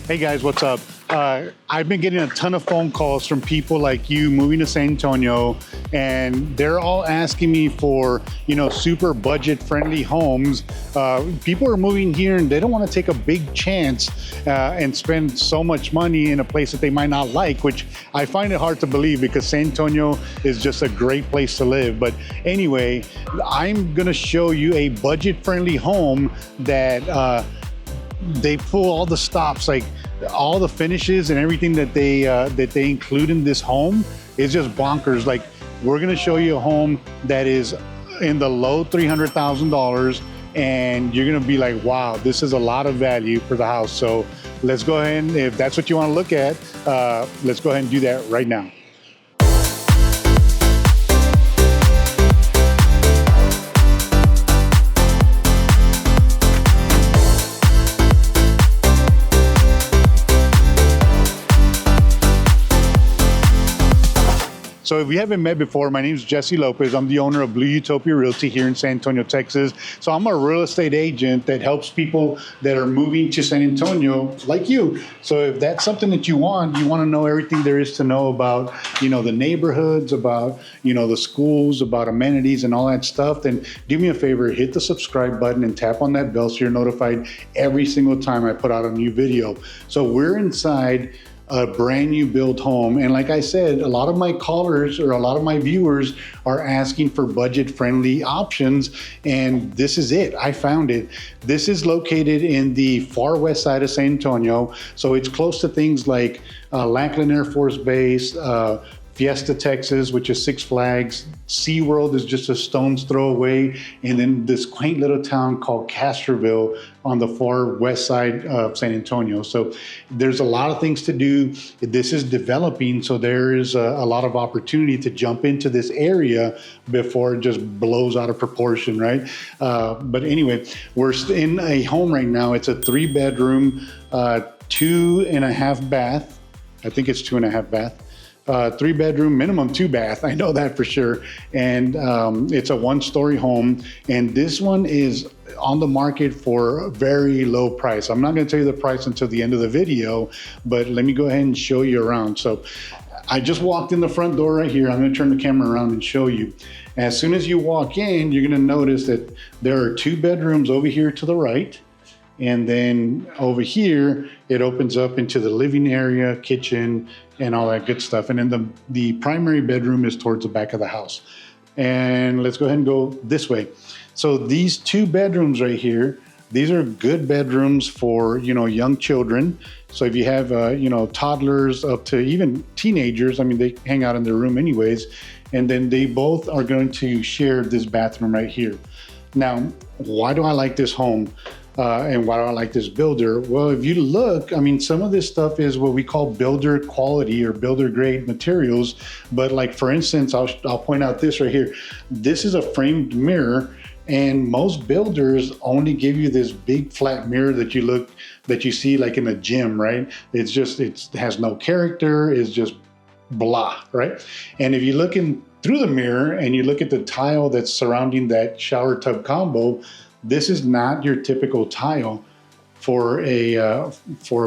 Hey guys, what's up? I've been getting a ton of phone calls from people like you moving to San Antonio, and they're all asking me for, super budget-friendly homes. People are moving here and they don't want to take a big chance and spend so much money in a place that they might not like, which I find it hard to believe because San Antonio is just a great place to live. But anyway, I'm gonna show you a budget-friendly home that they pull all the stops, like all the finishes and everything that they include in this home is just bonkers. Like, we're gonna show you a home that is in the low $300,000, and you're gonna be like, wow, this is a lot of value for the house. So let's go ahead, and if that's what you want to look at, let's go ahead and do that right now. So if we haven't met before, my name is Jesse Lopez. I'm the owner of Blue Utopia Realty here in San Antonio, Texas. So I'm a real estate agent that helps people that are moving to San Antonio like you. So if that's something that you want to know everything there is to know about, the neighborhoods, about, the schools, about amenities and all that stuff, then do me a favor, hit the subscribe button and tap on that bell so you're notified every single time I put out a new video. So we're inside a brand new build home. And like I said, a lot of my callers or a lot of my viewers are asking for budget friendly options. And this is it. I found it. This is located in the far west side of San Antonio. So it's close to things like Lackland Air Force Base, Fiesta, Texas, which is Six Flags. SeaWorld is just a stone's throw away. And then this quaint little town called Castroville on the far west side of San Antonio. So there's a lot of things to do. This is developing, so there is a lot of opportunity to jump into this area before it just blows out of proportion, right? But anyway, we're in a home right now. It's a 3-bedroom, 2.5 bath. I think it's 2.5 bath. 3-bedroom, minimum 2-bath. I know that for sure. And it's a 1-story home. And this one is on the market for a very low price. I'm not going to tell you the price until the end of the video, but let me go ahead and show you around. So I just walked in the front door right here. I'm going to turn the camera around and show you. As soon as you walk in, you're going to notice that there are 2 bedrooms over here to the right. And then over here, it opens up into the living area, kitchen, and all that good stuff. And then the primary bedroom is towards the back of the house. And let's go ahead and go this way. So these 2 bedrooms right here, these are good bedrooms for, young children. So if you have, toddlers up to even teenagers, they hang out in their room anyways. And then they both are going to share this bathroom right here. Now, why do I like this home? And why do I like this builder? Well, if you look, some of this stuff is what we call builder quality or builder grade materials. But like, for instance, I'll point out this right here. This is a framed mirror, and most builders only give you this big flat mirror that you see like in a gym, right? It has no character. It's just blah, right? And if you look in through the mirror and you look at the tile that's surrounding that shower tub combo, this is not your typical tile for a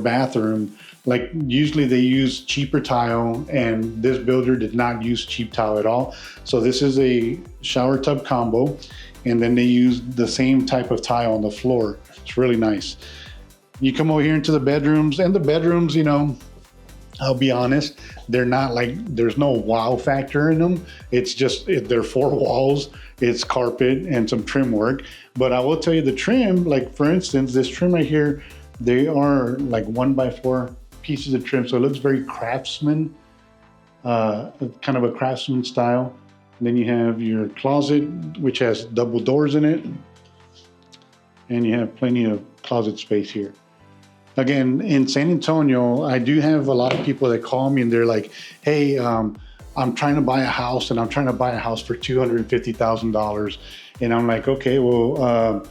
bathroom. Like, usually they use cheaper tile, and this builder did not use cheap tile at all. So this is a shower tub combo, and then they use the same type of tile on the floor. It's really nice. You come over here into the bedrooms, and the bedrooms, I'll be honest, they're not like, there's no wow factor in them. It's just, they're 4 walls, it's carpet and some trim work. But I will tell you the trim, like for instance, this trim right here, they are like 1x4 pieces of trim. So it looks very craftsman, kind of a craftsman style. And then you have your closet, which has double doors in it. And you have plenty of closet space here. Again, in San Antonio, I do have a lot of people that call me and they're like, hey, I'm trying to buy a house, and I'm trying to buy a house for $250,000. And I'm like, okay, well,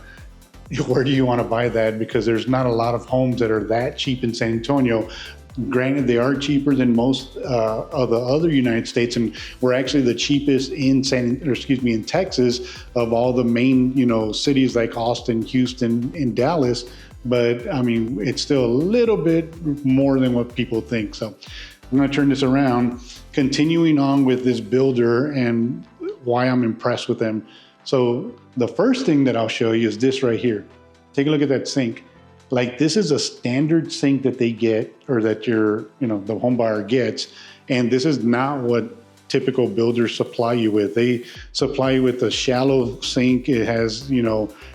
where do you want to buy that? Because there's not a lot of homes that are that cheap in San Antonio. Granted, they are cheaper than most of the other United States, and we're actually the cheapest in in Texas of all the main, cities like Austin, Houston, and Dallas. but I mean, it's still a little bit more than what people think. So I'm gonna turn this around, continuing on with this builder and why I'm impressed with them. So the first thing that I'll show you is this right here. Take a look at that sink. Like, this is a standard sink that they get, or that the home buyer gets. And this is not what typical builders supply you with. They supply you with a shallow sink. It has,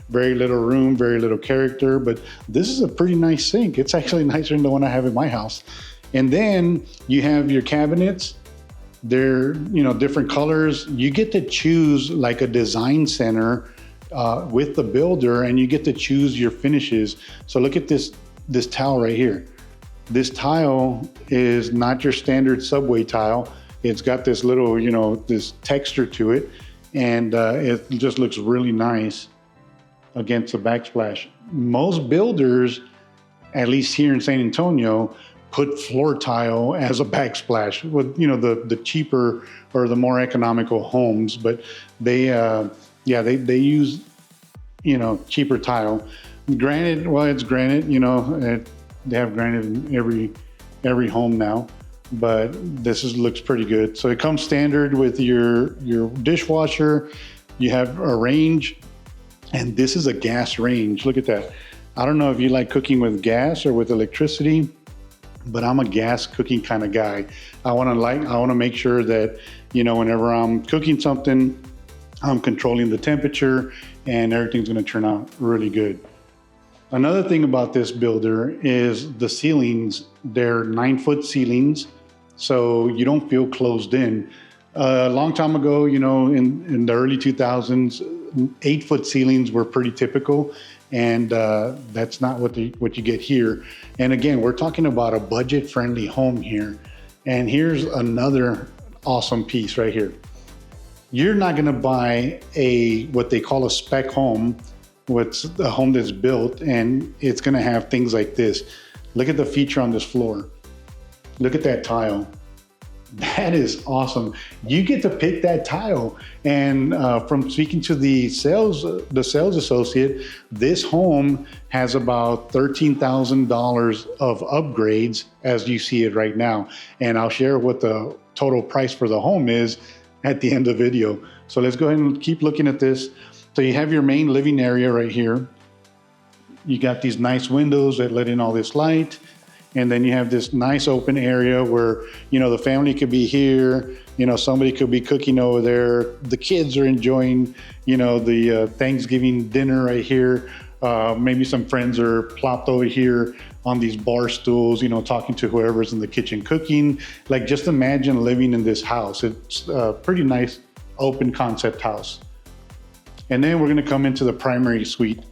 very little room, very little character, but this is a pretty nice sink. It's actually nicer than the one I have in my house. And then you have your cabinets. They're, different colors. You get to choose like a design center with the builder, and you get to choose your finishes. So look at this tile right here. This tile is not your standard subway tile. It's got this little, this texture to it, and it just looks really nice against the backsplash. Most builders, at least here in San Antonio, put floor tile as a backsplash with, the cheaper or the more economical homes, but they use, cheaper tile. Granite, well, it's granite, they have granite in every home now, but this looks pretty good. So it comes standard with your dishwasher. You have a range, and this is a gas range. Look at that. I don't know if you like cooking with gas or with electricity, but I'm a gas cooking kind of guy. I want to make sure that, whenever I'm cooking something, I'm controlling the temperature and everything's going to turn out really good. Another thing about this builder is the ceilings. They're 9-foot ceilings, so you don't feel closed in. A long time ago, in the early 2000s, 8-foot ceilings were pretty typical, and that's not what you get here. And again, we're talking about a budget-friendly home here. And here's another awesome piece right here. You're not going to buy what they call a spec home, what's a home that's built, and it's going to have things like this. Look at the feature on this floor. Look at that tile. That is awesome. You get to pick that tile. And from speaking to the sales associate, this home has about $13,000 of upgrades as you see it right now. And I'll share what the total price for the home is at the end of the video. So let's go ahead and keep looking at this. So you have your main living area right here. You got these nice windows that let in all this light. And then you have this nice open area where, the family could be here, somebody could be cooking over there. The kids are enjoying, the Thanksgiving dinner right here. Maybe some friends are plopped over here on these bar stools, talking to whoever's in the kitchen cooking. Like, just imagine living in this house. It's a pretty nice open concept house. And then we're gonna come into the primary suite.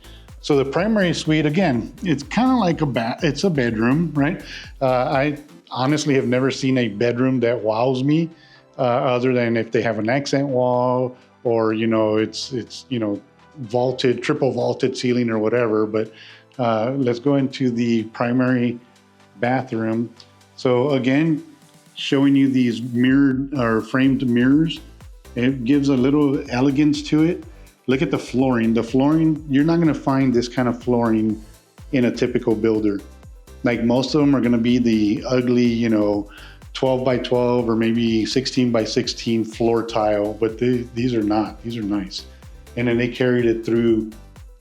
So the primary suite, again, it's kind of like it's a bedroom, right? I honestly have never seen a bedroom that wows me, other than if they have an accent wall or, it's vaulted, triple vaulted ceiling or whatever. But let's go into the primary bathroom. So again, showing you these mirrored or framed mirrors, it gives a little elegance to it. Look at the flooring. The flooring, you're not going to find this kind of flooring in a typical builder. Like, most of them are going to be the ugly, 12 by 12 or maybe 16 by 16 floor tile, but these are not. These are nice. And then they carried it through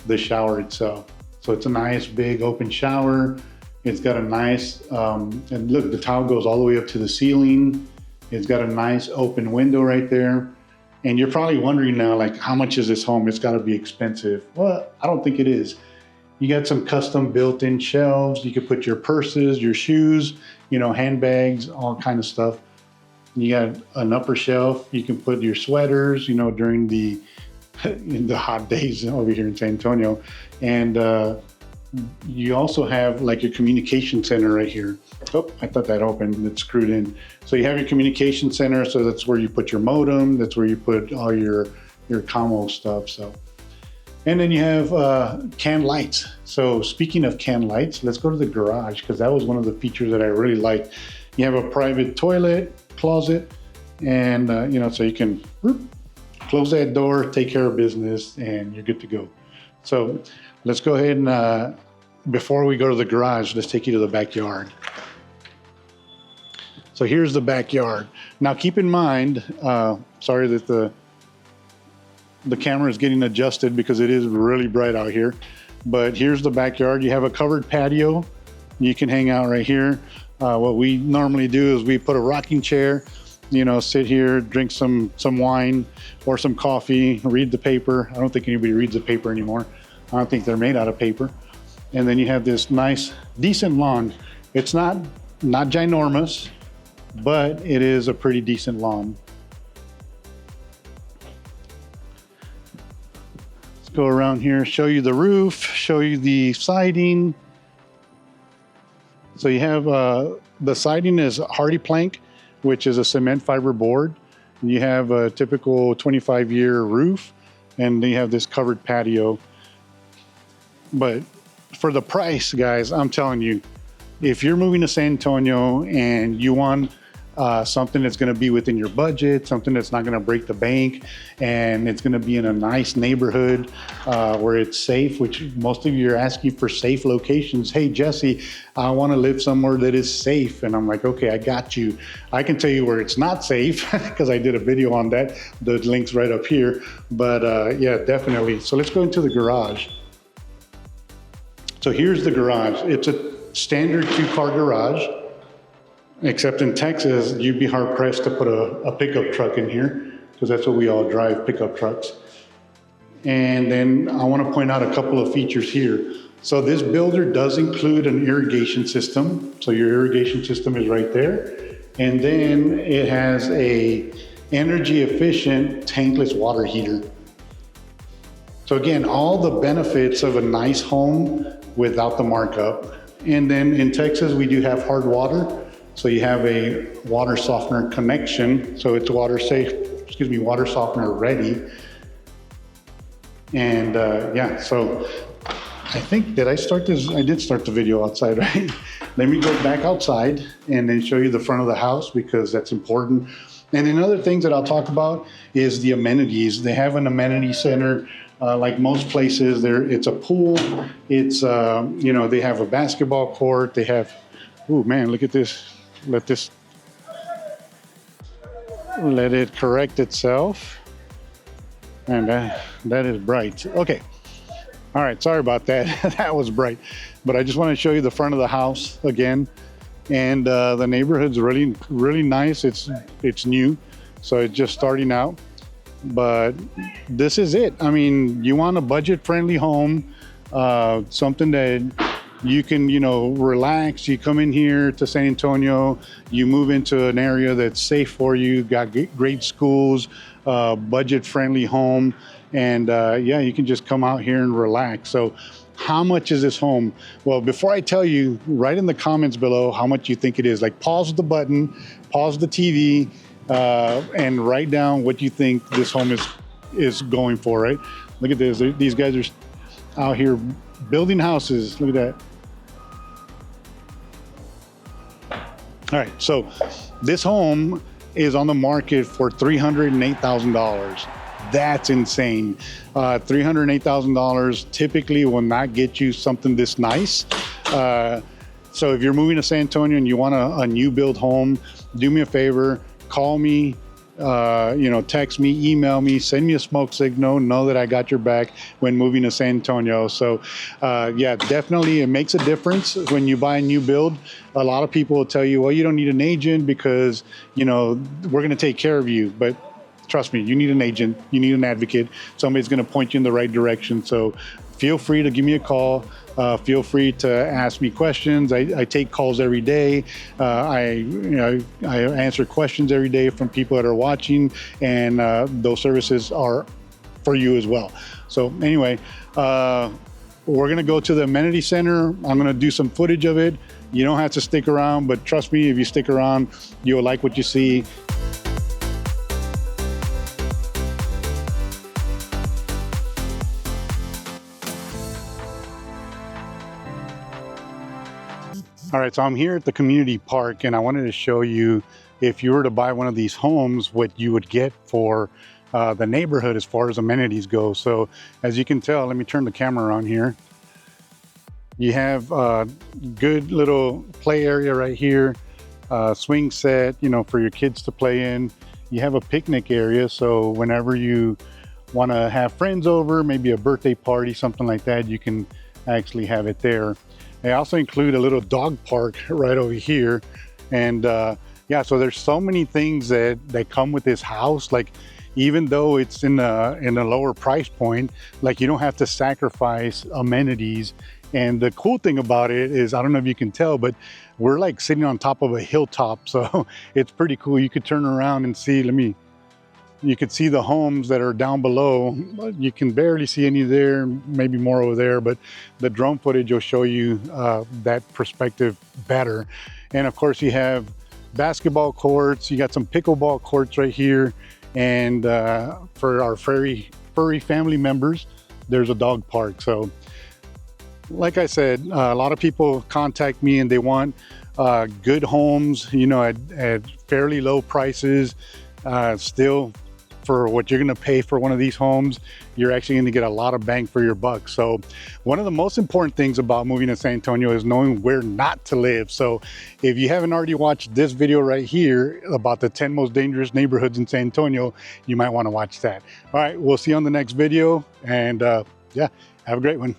the shower itself. So it's a nice big open shower. It's got a nice, and look, the tile goes all the way up to the ceiling. It's got a nice open window right there. And you're probably wondering now, like, how much is this home? It's got to be expensive. Well, I don't think it is. You got some custom built-in shelves. You could put your purses, your shoes, handbags, all kind of stuff. You got an upper shelf. You can put your sweaters, during the hot days over here in San Antonio. And you also have like your communication center right here. Oh, I thought that opened, it's screwed in. So you have your communication center. So that's where you put your modem. That's where you put all your commo stuff. So, and then you have can lights. So speaking of can lights, let's go to the garage, because that was one of the features that I really liked. You have a private toilet, closet, and so you can close that door, take care of business, and you're good to go. So let's go ahead and before we go to the garage, let's take you to the backyard. So here's the backyard. Now keep in mind, sorry that the camera is getting adjusted because it is really bright out here, but here's the backyard. You have a covered patio. You can hang out right here. What we normally do is we put a rocking chair, you know, sit here, drink some wine or some coffee, read the paper. I don't think anybody reads the paper anymore. I don't think they're made out of paper. And then you have this nice, decent lawn. It's not ginormous, but it is a pretty decent lawn. Let's go around here, show you the roof, show you the siding. So you have the siding is hardy plank, which is a cement fiber board. You have a typical 25-year roof, and you have this covered patio. But for the price, guys, I'm telling you, if you're moving to San Antonio and you want something that's going to be within your budget, something that's not going to break the bank, and it's going to be in a nice neighborhood where it's safe, which most of you are asking for safe locations. Hey, Jesse, I want to live somewhere that is safe. And I'm like, okay, I got you. I can tell you where it's not safe because I did a video on that. The link's right up here. But yeah, definitely. So let's go into the garage. So here's the garage. It's a standard 2-car garage. Except in Texas, you'd be hard pressed to put a pickup truck in here because that's what we all drive, pickup trucks. And then I want to point out a couple of features here. So this builder does include an irrigation system. So your irrigation system is right there. And then it has a energy efficient tankless water heater. So again, all the benefits of a nice home without the markup. And then in Texas, we do have hard water. So you have a water softener connection. So it's water softener ready. And yeah, so I think, did I start this? I did start the video outside, right? Let me go back outside and then show you the front of the house because that's important. And then other things that I'll talk about is the amenities. They have an amenity center. Like most places, it's a pool. It's, you know, they have a basketball court. They have, oh man, look at this. Let it correct itself. And that is bright. Okay. All right. Sorry about that. That was bright. But I just want to show you the front of the house again. And the neighborhood's really, really nice. It's new. So it's just starting out. But this is it. I mean, you want a budget-friendly home, something that you can, you know, relax. You come in here to San Antonio, you move into an area that's safe for you, got great schools, budget-friendly home, and yeah, you can just come out here and relax. So how much is this home? Well, before I tell you, write in the comments below how much you think it is. Like pause the button, pause the TV, and write down what you think this home is going for, right? Look at this. These guys are out here building houses. Look at that. All right, so this home is on the market for $308,000. That's insane. $308,000 typically will not get you something this nice. So if you're moving to San Antonio and you want a new build home, do me a favor, call me, you know, text me, email me, send me a smoke signal, know that I got your back when moving to San Antonio. So yeah, definitely it makes a difference when you buy a new build. A lot of people will tell you, well, you don't need an agent because, you know, we're going to take care of you. But trust me, you need an agent, you need an advocate. Somebody's going to point you in the right direction. So feel free to give me a call. Feel free to ask me questions. I take calls every day. I answer questions every day from people that are watching, and those services are for you as well. So anyway, we're gonna go to the amenity center. I'm gonna do some footage of it. You don't have to stick around, but trust me, if you stick around, you'll like what you see. All right, so I'm here at the community park and I wanted to show you, if you were to buy one of these homes, what you would get for the neighborhood as far as amenities go. So as you can tell, let me turn the camera on here. You have a good little play area right here, swing set, you know, for your kids to play in. You have a picnic area, so whenever you want to have friends over, maybe a birthday party, something like that, you can actually have it there. They also include a little dog park right over here. And yeah, so there's so many things that come with this house. Like, even though it's in a lower price point, like, you don't have to sacrifice amenities. And the cool thing about it is, I don't know if you can tell, but we're like sitting on top of a hilltop. So it's pretty cool. You could turn around and see, you could see the homes that are down below. You can barely see any there, maybe more over there, but the drone footage will show you that perspective better. And of course, you have basketball courts, you got some pickleball courts right here. And for our furry family members, there's a dog park. So like I said, a lot of people contact me and they want good homes, you know, at fairly low prices. Still, for what you're going to pay for one of these homes, you're actually going to get a lot of bang for your buck. So one of the most important things about moving to San Antonio is knowing where not to live. So if you haven't already watched this video right here about the 10 most dangerous neighborhoods in San Antonio, you might want to watch that. All right, we'll see you on the next video. And yeah, have a great one.